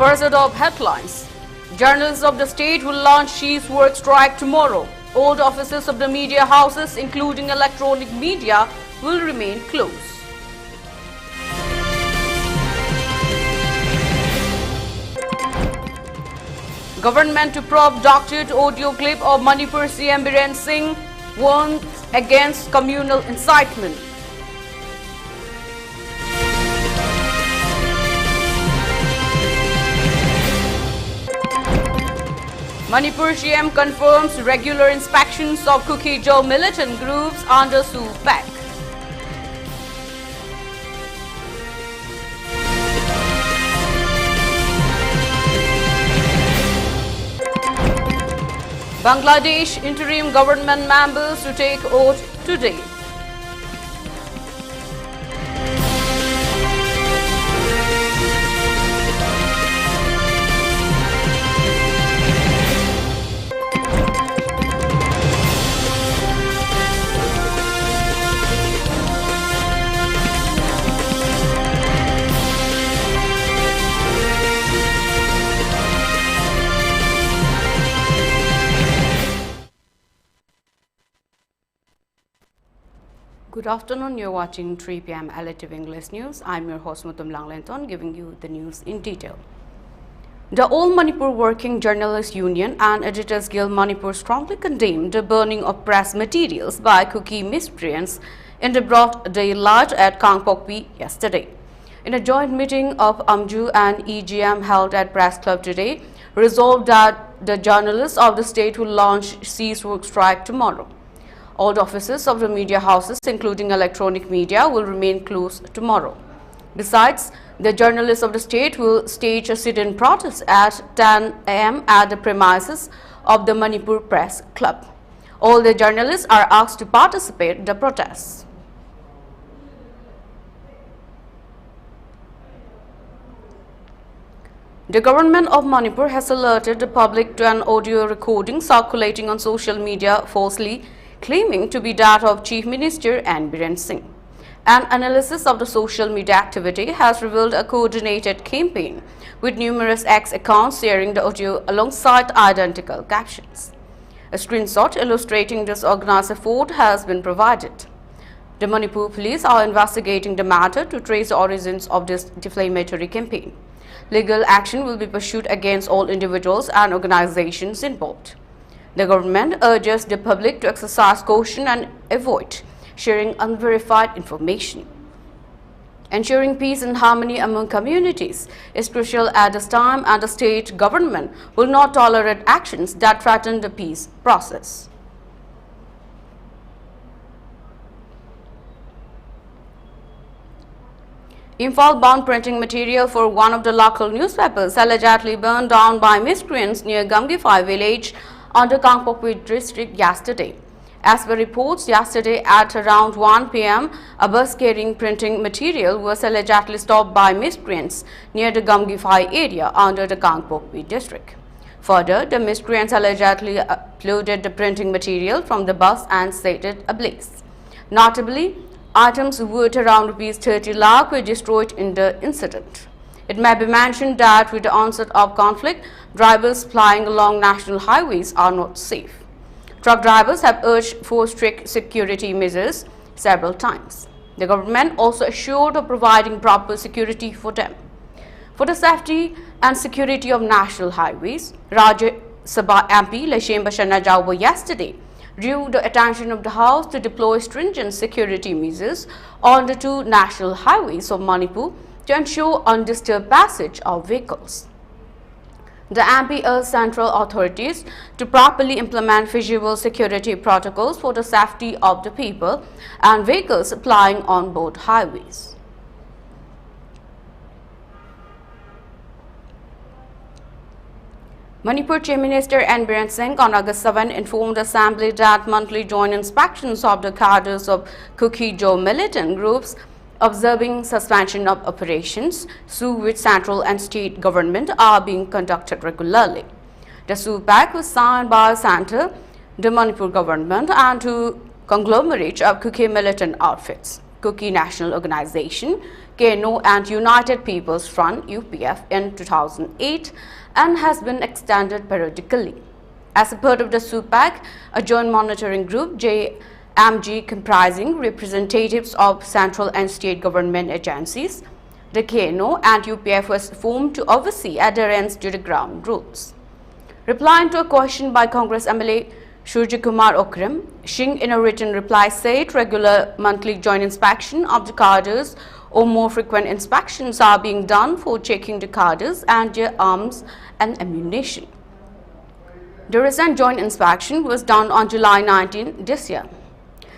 First top headlines. Journalists of the state will launch she's work strike tomorrow. All offices of the media houses, including electronic media, will remain closed. Government to probe doctored audio clip of Manipur CM Biren Singh warns against communal incitement. Manipur CM confirms regular inspections of Kuki-Jo militant groups under SUPAC. Bangladesh interim government members to take oath today. Good afternoon, you're watching 3 p.m. ELITETV English News. I'm your host Mutum Langlenton, giving you the news in detail. The All Manipur Working Journalists Union and Editors Guild Manipur strongly condemned the burning of press materials by Kuki miscreants in the broad daylight at Kangpokpi yesterday. In a joint meeting of AMJU and EGM held at Press Club today, resolved that the journalists of the state will launch cease work strike tomorrow. All offices of the media houses, including electronic media, will remain closed tomorrow. Besides, the journalists of the state will stage a sit-in protest at 10 a.m. at the premises of the Manipur Press Club. All the journalists are asked to participate in the protests. The government of Manipur has alerted the public to an audio recording circulating on social media falsely claiming to be that of Chief Minister N. Biren Singh. An analysis of the social media activity has revealed a coordinated campaign with numerous X accounts sharing the audio alongside identical captions. A screenshot illustrating this organized effort has been provided. The Manipur police are investigating the matter to trace the origins of this defamatory campaign. Legal action will be pursued against all individuals and organizations involved. The government urges the public to exercise caution and avoid sharing unverified information. Ensuring peace and harmony among communities is crucial at this time, and the state government will not tolerate actions that threaten the peace process. Imphal-bound printing material for one of the local newspapers allegedly burned down by miscreants near Gamgifai village under Kangpokpi district yesterday. As per reports, yesterday at around 1 p.m., a bus carrying printing material was allegedly stopped by miscreants near the Gamgifai area under the Kangpokpi district. Further, the miscreants allegedly uploaded the printing material from the bus and set it ablaze. Notably, items worth around Rs 30 lakh were destroyed in the incident. It may be mentioned that with the onset of conflict, drivers flying along national highways are not safe. Truck drivers have urged for strict security measures several times. The government also assured of providing proper security for them. For the safety and security of national highways, Rajya Sabha MP Lashem Bashana Jauba yesterday drew the attention of the House to deploy stringent security measures on the two national highways of Manipur to ensure undisturbed passage of vehicles. The MP urged central authorities to properly implement feasible security protocols for the safety of the people and vehicles plying on both highways. Manipur Chief Minister N. Biren Singh on August 7 informed the Assembly that monthly joint inspections of the cadres of Kuki-Jo militant groups observing suspension of operations, with central and state government are being conducted regularly. The SUPAC was signed by Center, the Manipur government and two conglomerates of Kuki militant outfits. Kuki National Organization, KNO and United People's Front UPF in 2008 and has been extended periodically. As a part of the SUPAC, a joint monitoring group, JMG, comprising representatives of central and state government agencies, the KNO and UPF was formed to oversee adherence to the ground rules. Replying to a question by Congress MLA Surji Kumar Okram, Singh in a written reply said regular monthly joint inspection of the cadres or more frequent inspections are being done for checking the cadres and their arms and ammunition. The recent joint inspection was done on July 19 this year.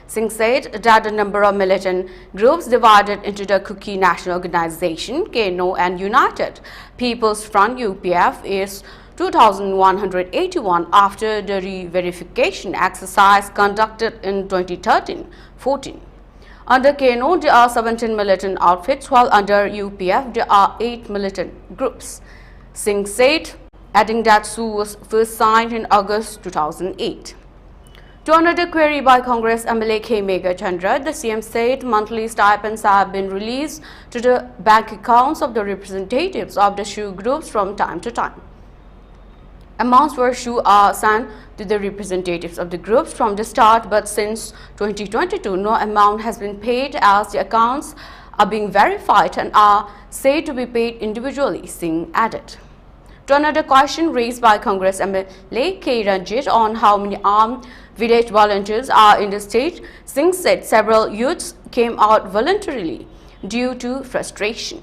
Singh said that the number of militant groups divided into the Kuki National Organization, KNO and United People's Front UPF is 2,181 after the re-verification exercise conducted in 2013-14. Under KNO, there are 17 militant outfits, while under UPF, there are 8 militant groups. Singh said, adding that SU was first signed in August 2008. To another query by Congress MLA K. Mega Chandra, the CM said monthly stipends have been released to the bank accounts of the representatives of the SHU groups from time to time. Amounts for SHU are sent to the representatives of the groups from the start, but since 2022, no amount has been paid as the accounts are being verified and are said to be paid individually, Singh added. To another question raised by Congress MLA K. Ranjit on how many armed village volunteers are in the state, Singh said several youths came out voluntarily due to frustration.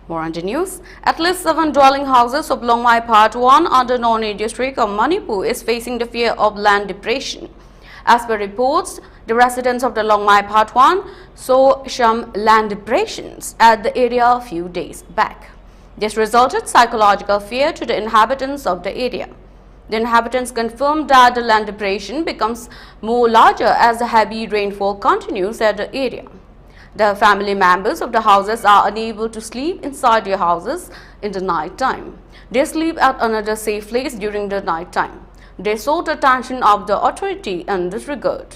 More on the news. At least 7 dwelling houses of Longmai Part 1 under Noni district of Manipur is facing the fear of land depression. As per reports, the residents of the Longmai Part 1 saw some land depressions at the area a few days back. This resulted psychological fear to the inhabitants of the area. The inhabitants confirmed that the land depression becomes more larger as the heavy rainfall continues at the area. The family members of the houses are unable to sleep inside their houses in the night time. They sleep at another safe place during the night time. They sought attention of the authority in this regard.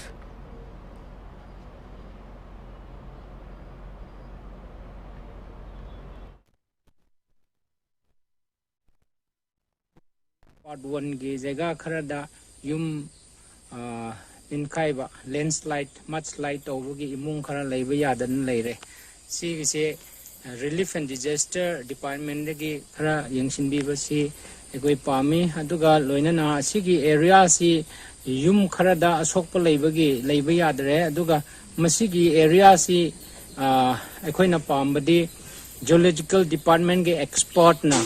Part 1 की जगह Khardah yum इनकाइबा landslide मडस्लाइड over की इमुंग खरा लेबे यादन लेरे सी से relief and disaster department की खरा यंगसिनबी बसी कोई पामी अदुगा लोइनना सी की area सी युम खरदा अशोक लेबे की लेबे यादरे अदुगा मसी की area सी अखोइना पामबदी geological department के expert ना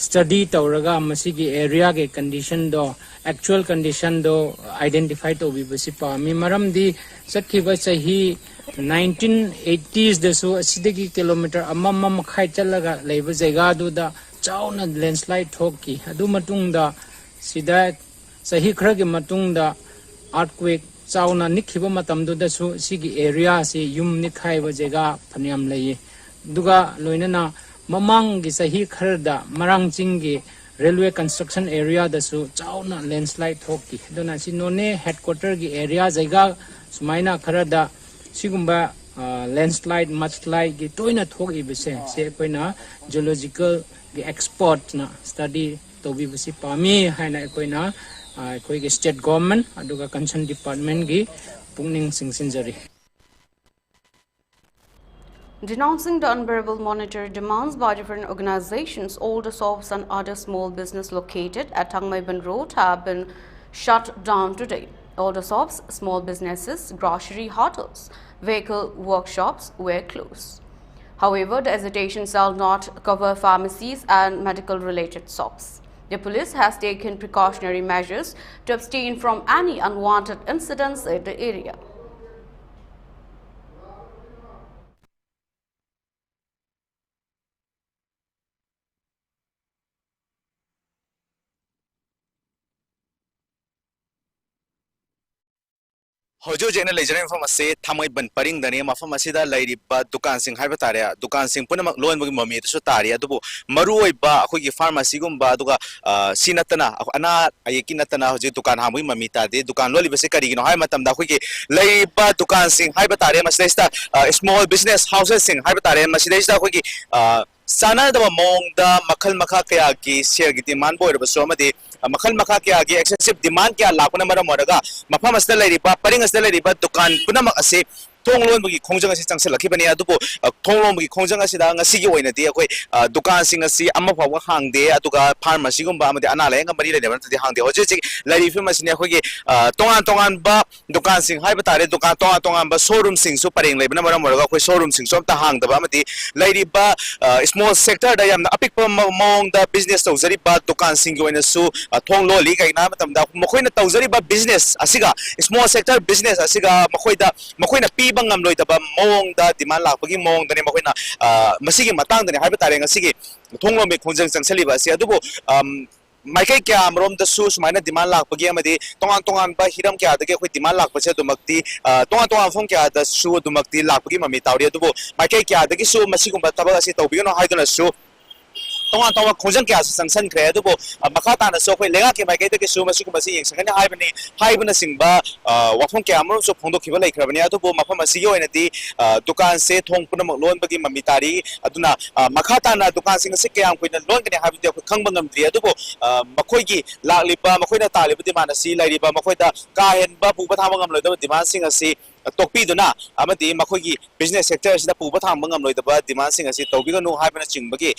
study तौरगा मसी की area के condition दो actual condition do identify to be basipa mi maram di sakhiba sahi 1980s desu asidagi kilometer amma makhai chalaga leiba jaiga du da chauna landslide thoki adu matung da sida sahi khra gi matung da earthquake chauna nikhiba matam du da su sigi area si yum nikhai ba jaiga phaniam lei duga loinana mamang gi sahi khar da marang chingi railway construction area da su chauna landslide thoki dona si none headquarter gi area jaiga sumaina kharada sigumba landslide mudslide gi toina thoki bise se koina geological gi expert na study to bi bisi pami haina koina koi gi state government aduga concerned department gi pungning singsinjari. Denouncing the unbearable monetary demands by different organizations, all the shops and other small business located at Tangmaiban Road have been shut down today. All the shops, small businesses, grocery, hotels, vehicle workshops were closed. However, the agitation shall not cover pharmacies and medical-related shops. The police has taken precautionary measures to abstain from any unwanted incidents in the area. Hojo Jena Legend from a say, Tamai Ben Paring, the name of a Masida lady, but Dukan Sing Habataria, Dukan Sing Punama, Loan Mummy, Sutaria, Dubu, Marui Ba, Huki Pharmacy Gumba, Duga, Sinatana, Ana, Ayakinatana, Dukan Hami Mamita, de Dukan Loli Vesicari, Hamatam, the Huki, Lay Ba Dukan Sing Habataria, Masista, small business houses in Habataria, Masidesta Huki, Sana the Mong, the Makal Makaki, Sergiti Manboy, Somadi. Makal Makaki, excessive demand kya Lapuna Maramoraga, Mapama Stella, Paring Stella, but Dukan Punama Ase, Tonglon Konjang Assistance Lakibani Adubo, Tonglon Konjang Asida, Sigo in a day, Dukan Sing a sea, Amapawa Hang de, Atuga, Parma Sigumba, the Analanga, Maria, the Hang de Ojic, Lady Famous Nahogi, Tongan Ba, Dukan Sing, Hybatare, Dukan Tongan, but showroom sing, supering, Labanamoraga, showroom sing, some the hang, the Bamati, Lady Ba, small sector, I am the epic among the business of Zariba, Dukan Sing, in a su, Tong Lo Liga, Mokoina Tazariba business, Asiga, small sector business, Asiga, Mokoina Pibangam Loitaba, Mong, the demand Lapagi Mong, the Mokoina, Masigi Matang, the Habitat and Sigi, Tongo Mekonjans and Saliba, Siadubo, Michael Camrom, the Sus, minor demand lak, Pagamadi, Tongan by Hiram Kia, the Gate demand lak, Pacha Dumakti, Tongan Fonka, the Su Dumakti, Lapagima, Mitaria, Michael Kia, the Gisu, Masikum, Tabasito, you know, Hidden Su. Tonga Konjan Gas, Sansan Credible, Makata, and so Legaki, my gate, so much second Hibana Simba, Wafon Cameron, so Pondo Kiva, Cravaniato, Mapamasio, and the Dukan say Tong Punam, Lon Bagi Mamitari, Aduna, Makata, Dukan Sing Sikam, with the London have the Kangbangam, the Adubo, Makoigi, La Lipa, Makoida Tali, with the Manasi, Ladiba, Makoida, Kayan, Babu, Batamam, demanding a sea. Tokpiduna, Amati, Makogi, business sectors, the Pubatam Bangam, the demanding as it Tobigo no having a chimbagi,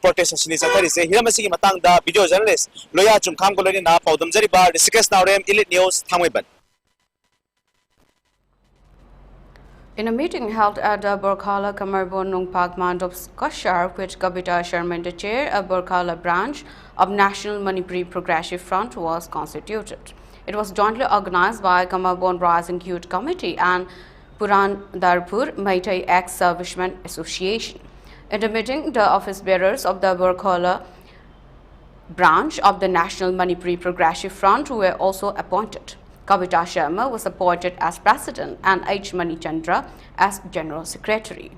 protest as say, Hiramasi Matang, the video journalist, Loya Chum Kamgolina, Podum Zariba, the Sikas Naurem, Elite News, Tamiban. In a meeting held at the Burkhala Kamarbon Nungpak Mandop's Kashar, which Kabita Sharman, the chair of Burkhala branch of National Manipuri Progressive Front, was constituted. It was jointly organized by Kamarbon Rising Youth Committee and Purandarpur Maitai Ex-Servicemen Association. In the meeting, the office bearers of the Burkhala branch of the National Manipuri Progressive Front were also appointed. Kavita Sharma was appointed as President and H. Manichandra as General Secretary.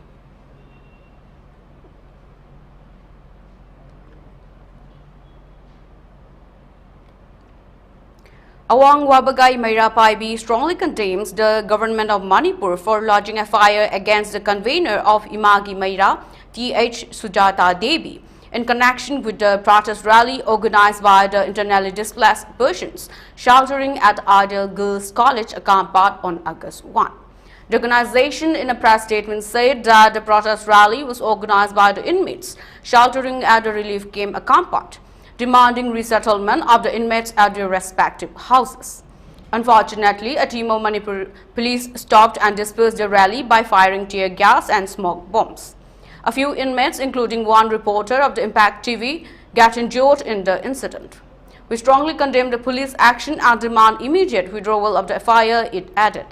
Awang Wabagai Mairapaibi strongly condemns the government of Manipur for lodging a fire against the convener of Imagi Maira, T.H. Sujata Devi, in connection with the protest rally organized by the internally displaced Persians sheltering at Ideal Girls College, Akampat on August 1. The organization in a press statement said that the protest rally was organized by the inmates sheltering at the relief camp Akampat, demanding resettlement of the inmates at their respective houses. Unfortunately, a team of Manipur police stopped and dispersed the rally by firing tear gas and smoke bombs. A few inmates, including one reporter of the Impact TV, got injured in the incident. We strongly condemn the police action and demand immediate withdrawal of the fire, it added.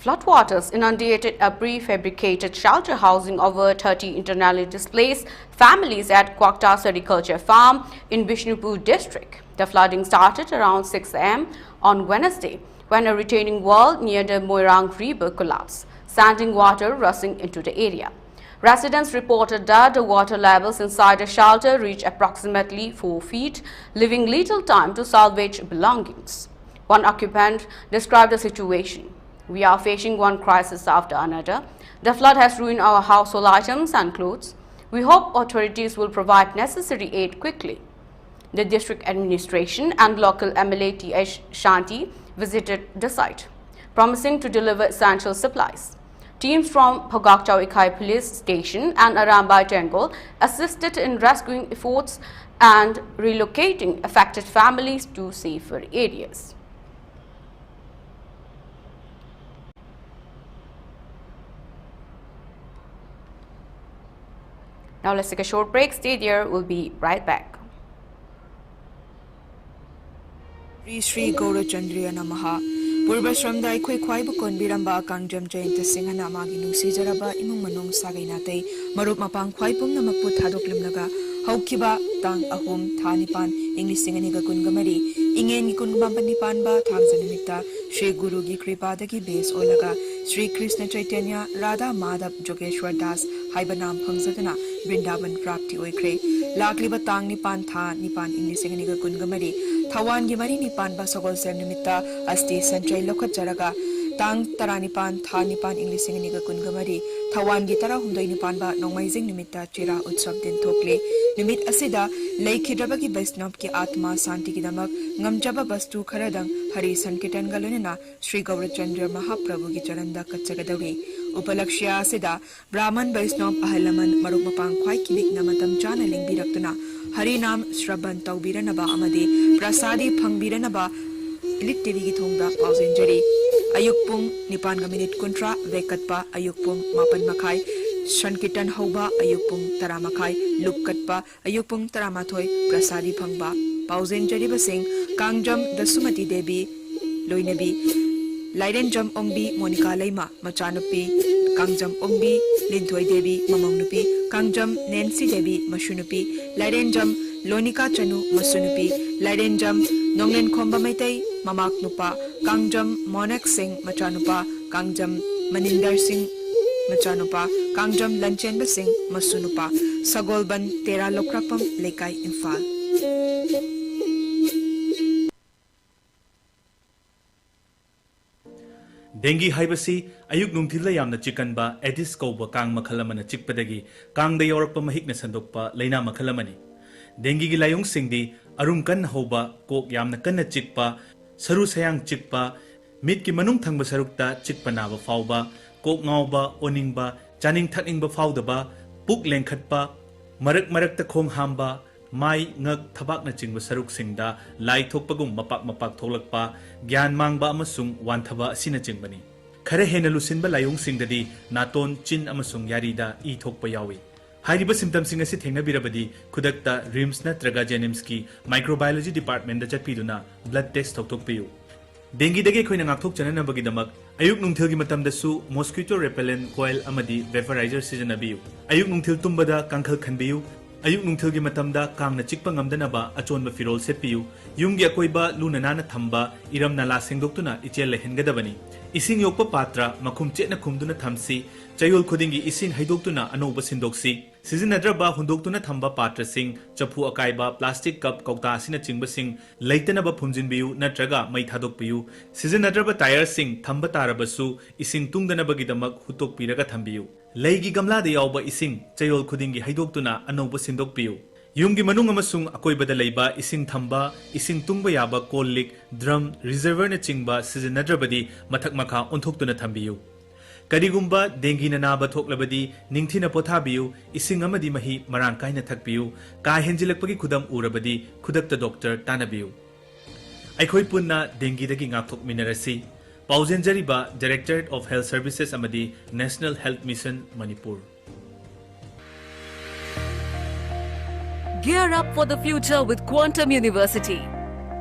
Floodwaters inundated a prefabricated shelter housing over 30 internally displaced families at Kwakta Sericulture Farm in Bishnupur district. The flooding started around 6 a.m. on Wednesday when a retaining wall near the Moirang River collapsed, sending water rushing into the area. Residents reported that the water levels inside the shelter reached approximately 4 feet, leaving little time to salvage belongings. One occupant described the situation. "We are facing one crisis after another. The flood has ruined our household items and clothes. We hope authorities will provide necessary aid quickly." The district administration and local MLA T.H. Shanti visited the site, promising to deliver essential supplies. Teams from Phogakchau Ikai Police Station and Arambai Tengol assisted in rescuing efforts and relocating affected families to safer areas. Now let's take a short break. Stay there. We'll be right back. Sri Gaura Chandriya Namaha Purba Shramda Ikoi Kwai Bukon Biramba Kangjam Jainta Singh Namagi Nusi Jaraba Imung Manong Sagai Nate Marup Mapang Kwai Pum Namakput Hadok Limnaga haukiba tang ahum thanipan English singaniga kungamari ingen gi kungamanipan ba thangjanimita Shri Guru gi kripa dagi base olaga Shri Krishna Chaitanya Radha Madhav Jogeshwar Das haibanam phangsadana Vrindavan prapti oikre lakliba tang nipan tha nipan English singaniga kungamari Thawan gi mari nipan ba sogol sem nimita asti sanchai lokhat jaraga tang taranipan tha nipan English singaniga kungamari Thawan gi tara humdoi nipan ba nongmaijing nimita chira utsav din thokle nimit asida leikhidabagi Vaishnav ki atma santi ki damak ngamjaba bastu kharadang hari sankirtan galunena Shri Gaurachandra Mahaprabhu gi charanda kachagadawi upalakshya asida Brahman Vaishnav ahalaman maruk mapang khwai kibik namatam chana lingbirakuna hari nam shraban taubiranaba amade prasadi phangbiranaba ELITETV gi thongda pausenjari ayuk pung nipan ga minute kontra vekatpa ayuk pung mapan makai Sankirtan hauba ayuk pung tara makai lupkatpa ayuk pung tara mathoi prasadi phangba pausen jari basing kangjam dasumati devi loinabi lairenjam ombi monika leima machanupi kangjam ombi linthoi devi mamangnupi kangjam nancy devi mashunupi lairenjam lonika chanu masunupi lairenjam nonglen khomba maitai mamak nupa kangjam monak singh machanupa kangjam maninder singh machanupa kangjam lanchenba singh masunupa sagolban tera lokrapam lekai Imphal Dengue haibasi ayuk nungthil yamna chicken ba Aedes kauba kang makhalamana chikpadagi kang da yorakpa mahikna sandokpa leina makhalamani dengue gi layong singdi arum kan hoba kok yamna kanna chikpa saru sayang chikpa mit ki manung thangba sarukta chikpa naba fawba kok ngawba oningba chaning thakningba fawdaba puk lengkhatpa marak marakta khong hamba mai ngak thabak na chingba saruk singda lai thokpagum mapak tholakpa gyan mangba amasung wanthaba asina chingbani khare hena lusinba layong singdadi naton chin amasung yarida e thokpa yawi hairiba symptom sing asi thengna birabadi khudakta rims natraga jenims ki microbiology department da chatpiduna blood test thokpiyu dengue dage khoina ngakthok chanana bagi damak ayuk nungthil gi matam da su mosquito repellent coil amadi vaporizer sijanabiyu ayuk nungthil tumbada kangkhal khanbiyu ayuk nungthil gi matamda kangna chikpa ngamdanaba achonba firol setpiyu yumgi akoiba luna nana thamba iram nala sengdoktuna ichel lehengadabani ising yokpa patra makhum chena khumduna thamsi chayol khudingi ising haidoktuna anoba sindoksi sizinnadraba hundoktuna thamba patra sing chapu akaiba plastic cup kokta asina chingba sing leitanaba phumjinbiyu natraga mai thadokpiyu sizinnadraba tire sing thamba tarabasu ising tungdanabagi damak hutokpiraga thambiyu leigi gamla de yawba ising chayol khudingi haidoktuna anoba sindokpiyu yumgi manung amasung akoibada leiba ising thamba ising tungba yaba kollik drum reservoir na chingba sizinnadrabadi mathak makha onthoktuna thambiyu Karigumba dengue na naba thoklabadi ningthina pothabiyu ising amadi mahi marang kaina thakpiyu ka henjilakpagi khudam urabadi khudakta doctor tanabiyu aikhoi punna dengue dagi ngakthok minarasi paujenjariba Directorate of Health Services amadi National Health Mission Manipur Gear up for the future with Quantum University.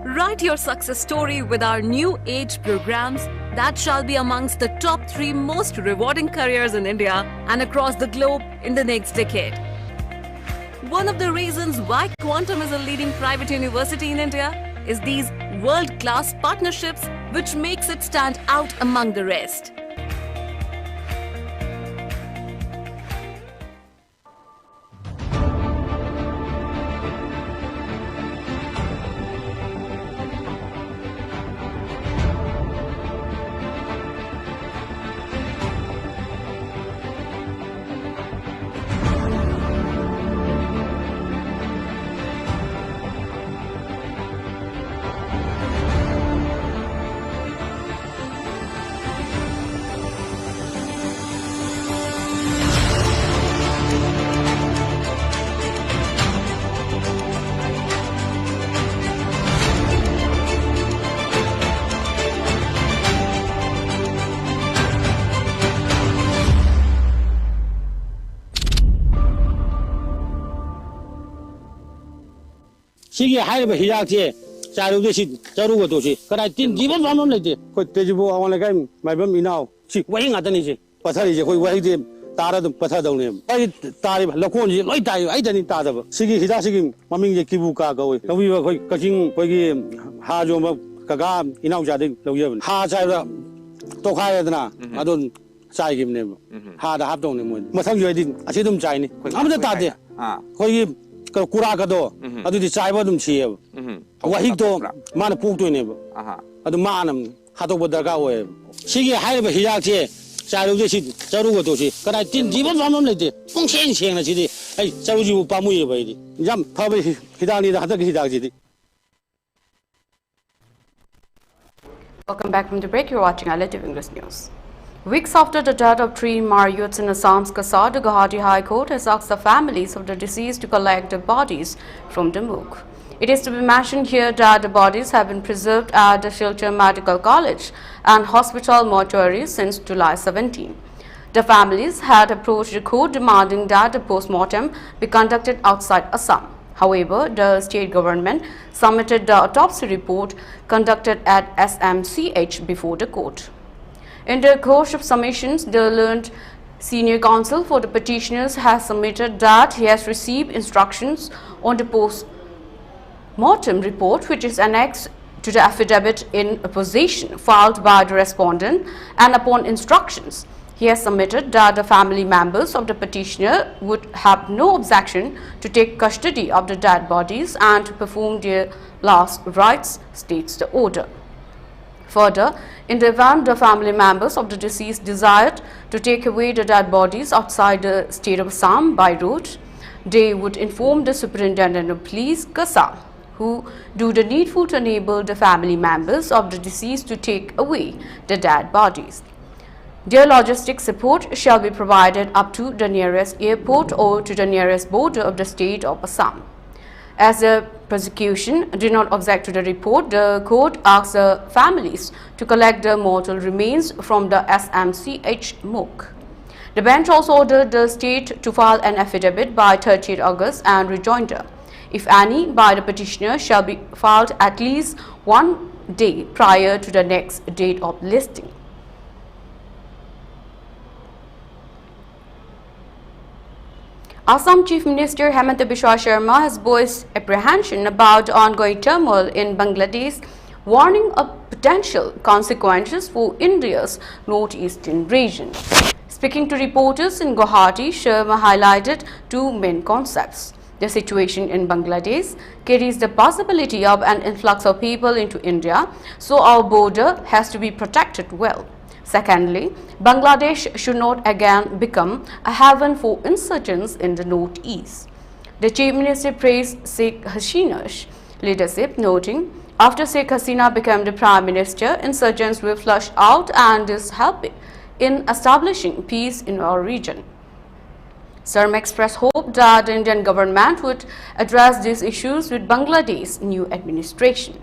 Write your success story with our new age programs that shall be amongst the top 3 most rewarding careers in India and across the globe in the next decade. One of the reasons why Quantum is a leading private university in India is these world-class partnerships which makes it stand out among the rest. 시기 하이브 희약지 자루듯이 자루고 도시 그래 딘 기본 반론 내지 그 돼지보 아원에 가 말범 이나오 시 와잉 하더니지 바살이지 거기 와이지 तारा तो पथा दौने आई तारी लखोन जी लोई ताई आई दनी तादब सिगी हिदा सिगी ममिंग जे किबु का गवे लवी खoi कचिंग खoi हा जो कगा इनाउ जादे लौये हा चाइबा तो खायदना अदुन चाइ गिमने हा दा हाप दौने मोय मथंग जोइदि असे दुम चाइनि अमदा तादे खoi कुरा कदो अदुदि चाइबा दुम छियब वहिक तो मान पोक तोइने अदु मानम हातो बदरगा ओय सिगी हाइबा हिया जे चारू जे चारू गतो छि कनाइ तीन जीवन सामम लेते पुंग सेंग सेंग ना छिदि ai चारू जीव पामुय बाइदि जम फबे हिदानि दा हदक हिदाक जिदि Welcome back from the break. You're watching ELITETV English News. Weeks after the death of 3 Mar youths in Assam's Kasar, the Guwahati High Court has asked the families of the deceased to collect the bodies from the morgue. It is to be mentioned here that the bodies have been preserved at the Silchar Medical College and Hospital mortuary since July 17. The families had approached the court demanding that the post-mortem be conducted outside Assam. However, the state government submitted the autopsy report conducted at SMCH before the court. In the course of submissions, the learned senior counsel for the petitioners has submitted that he has received instructions on the post-mortem report, which is annexed to the affidavit in opposition filed by the respondent, and upon instructions, he has submitted that the family members of the petitioner would have no objection to take custody of the dead bodies and to perform their last rites, states the order. Further, in the event the family members of the deceased desired to take away the dead bodies outside the state of Assam by road, they would inform the Superintendent of Police, Kasar, who do the needful to enable the family members of the deceased to take away the dead bodies. Their logistics support shall be provided up to the nearest airport or to the nearest border of the state of Assam. As the prosecution did not object to the report, the court asked the families to collect the mortal remains from the SMCH morgue. The bench also ordered the state to file an affidavit by 30th August and rejoinder, if any, by the petitioner shall be filed at least 1 day prior to the next date of listing. Assam Chief Minister Hemant Biswa Sharma has voiced apprehension about the ongoing turmoil in Bangladesh, warning of potential consequences for India's northeastern region. Speaking to reporters in Guwahati, Sharma highlighted two main concepts. The situation in Bangladesh carries the possibility of an influx of people into India, so our border has to be protected well. Secondly, Bangladesh should not again become a haven for insurgents in the northeast. The Chief Minister praised Sheikh Hasina's leadership, noting, after Sheikh Hasina became the Prime Minister, insurgents were flushed out and is helping in establishing peace in our region. Sharma expressed hope that the Indian government would address these issues with Bangladesh's new administration.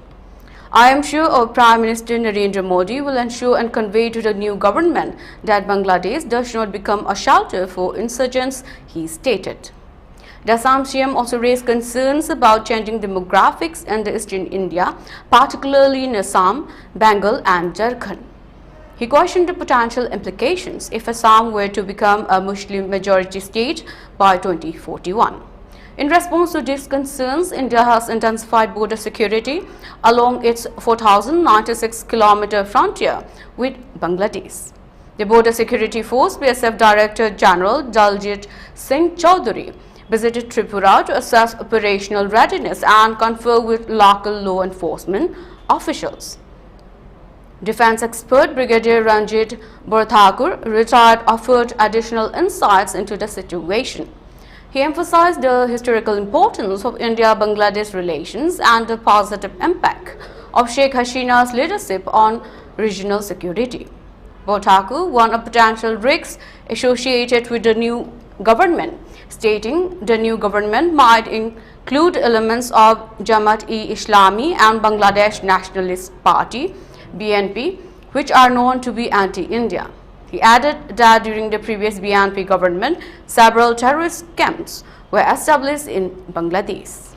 I am sure our Prime Minister Narendra Modi will ensure and convey to the new government that Bangladesh does not become a shelter for insurgents, he stated. The Assam CM also raised concerns about changing demographics in the eastern India, particularly in Assam, Bengal and Jharkhand. He cautioned the potential implications if Assam were to become a Muslim majority state by 2041. In response to these concerns, India has intensified border security along its 4,096-kilometer frontier with Bangladesh. The Border Security Force BSF Director General Daljit Singh Chaudhary visited Tripura to assess operational readiness and confer with local law enforcement officials. Defense expert Brigadier Ranjit Borthakur, retired, offered additional insights into the situation. He emphasized the historical importance of India-Bangladesh relations and the positive impact of Sheikh Hasina's leadership on regional security. Borthakur warned of potential risks associated with the new government, stating the new government might include elements of Jamaat-e-Islami and Bangladesh Nationalist Party, BNP, which are known to be anti-India. He added that during the previous BNP government, several terrorist camps were established in Bangladesh.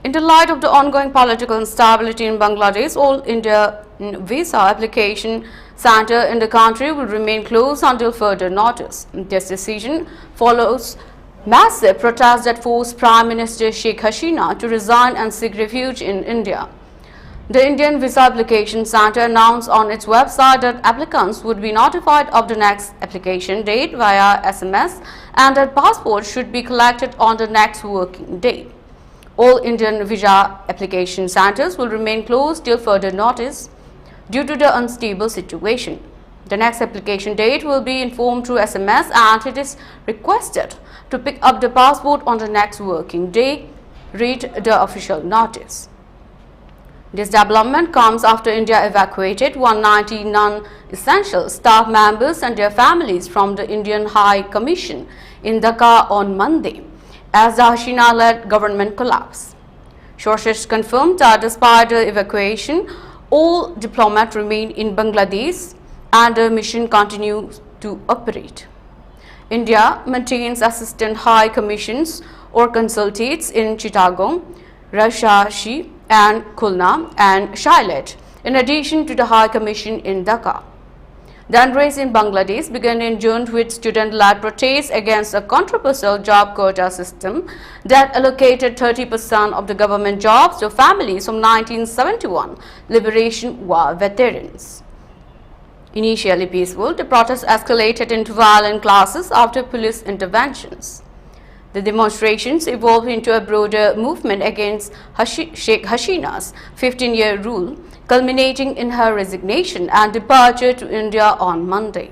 In the light of the ongoing political instability in Bangladesh, All India visa application center in the country will remain closed until further notice. This decision follows massive protests that forced Prime Minister Sheikh Hasina to resign and seek refuge in India. The Indian Visa Application Center announced on its website that applicants would be notified of the next application date via SMS and that passports should be collected on the next working day. All Indian visa application centers will remain closed till further notice due to the unstable situation. The next application date will be informed through SMS and it is requested to pick up the passport on the next working day, read the official notice. This development comes after India evacuated 190 non-essential staff members and their families from the Indian High Commission in Dhaka on Monday as the Hasina-led government collapsed. Sources confirmed that despite the evacuation, all diplomats remain in Bangladesh and the mission continues to operate. India maintains assistant high commissions or consultates in Chittagong, Rajshahi and Khulna and Shailet, in addition to the High Commission in Dhaka. The unrest in Bangladesh began in June with student-led protests against a controversial job quota system that allocated 30% of the government jobs to families from 1971 Liberation War veterans. Initially peaceful, the protests escalated into violent clashes after police interventions. The demonstrations evolved into a broader movement against Sheikh Hasina's 15-year rule, culminating in her resignation and departure to India on Monday.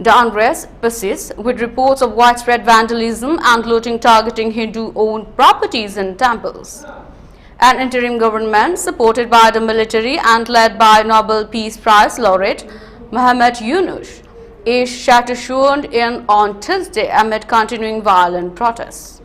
The unrest persists, with reports of widespread vandalism and looting targeting Hindu-owned properties and temples. An interim government, supported by the military and led by Nobel Peace Prize laureate Muhammad Yunus, is set to sworn in on Tuesday amid continuing violent protests.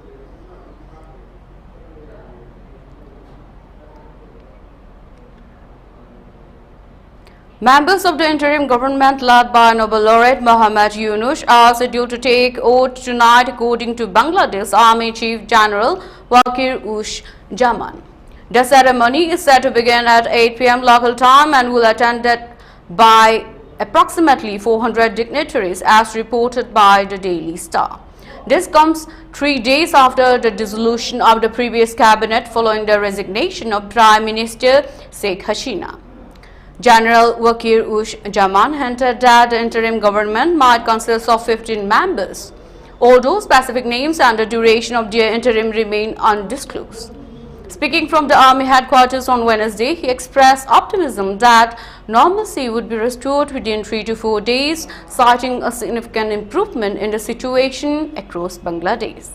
Members of the interim government led by Nobel laureate Muhammad Yunus are scheduled to take oath tonight according to Bangladesh Army Chief General Wakir-uz-Zaman. The ceremony is set to begin at 8 p.m. local time and will attended by approximately 400 dignitaries as reported by the Daily Star. This comes 3 days after the dissolution of the previous cabinet following the resignation of Prime Minister Sheikh Hasina. General Wakir-uz-Zaman hinted that the interim government might consist of 15 members, although specific names and the duration of their interim remain undisclosed. Speaking from the army headquarters on Wednesday, he expressed optimism that normalcy would be restored within 3 to 4 days, citing a significant improvement in the situation across Bangladesh.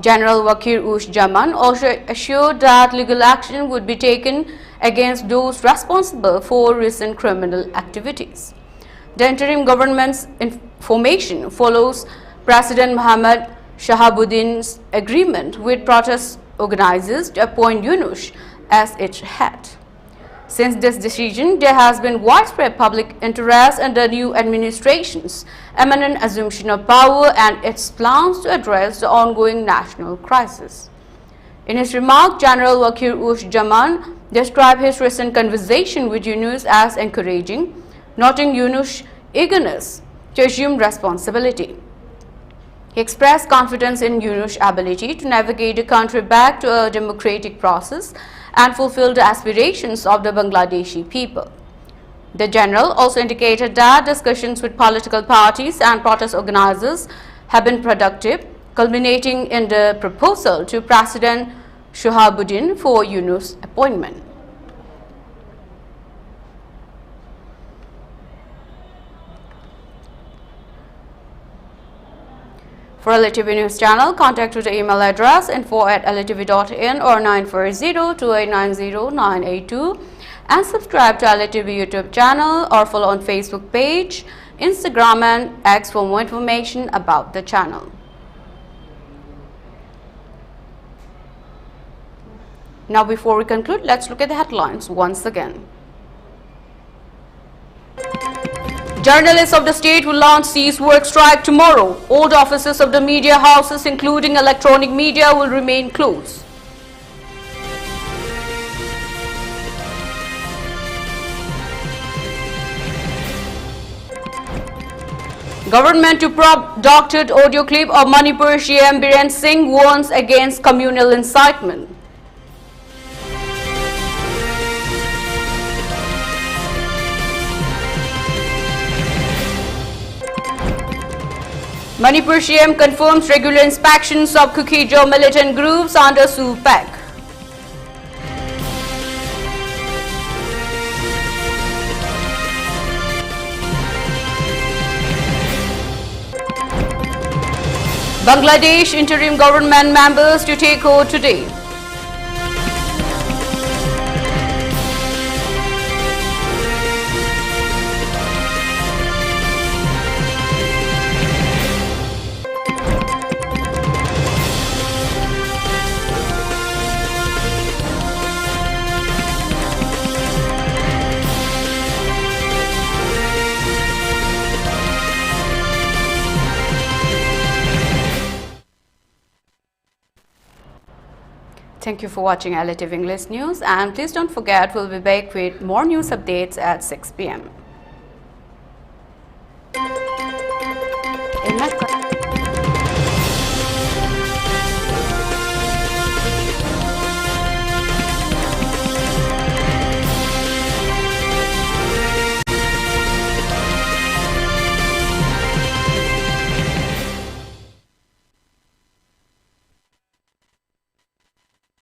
General Wakir-uz-Zaman also assured that legal action would be taken against those responsible for recent criminal activities. The interim government's formation follows President Muhammad Shahabuddin's agreement with protest organizers to appoint Yunus as its head. Since this decision, there has been widespread public interest in the new administration's imminent assumption of power and its plans to address the ongoing national crisis. In his remark, General Wakir-uz-Zaman described his recent conversation with Yunus as encouraging, noting Yunus' eagerness to assume responsibility. He expressed confidence in Yunus' ability to navigate the country back to a democratic process and fulfill the aspirations of the Bangladeshi people. The general also indicated that discussions with political parties and protest organizers have been productive, culminating in the proposal to President Shahabuddin for Yunus' appointment. For ELITETV News Channel, contact to the email address info@elitv.in or 940-2890-982 and subscribe to ELITETV YouTube channel or follow on Facebook page, Instagram and X for more information about the channel. Now before we conclude, let's look at the headlines once again. Journalists of the state will launch cease work strike tomorrow. All the offices of the media houses, including electronic media, will remain closed. Government to probe doctored audio clip of Manipur CM Biren Singh warns against communal incitement. Manipur CM confirms regular inspections of Kukijo militant groups under SUPEC. Bangladesh interim government members to take over today. Thank you for watching ELITETV English News, and please don't forget we'll be back with more news updates at 6 p.m.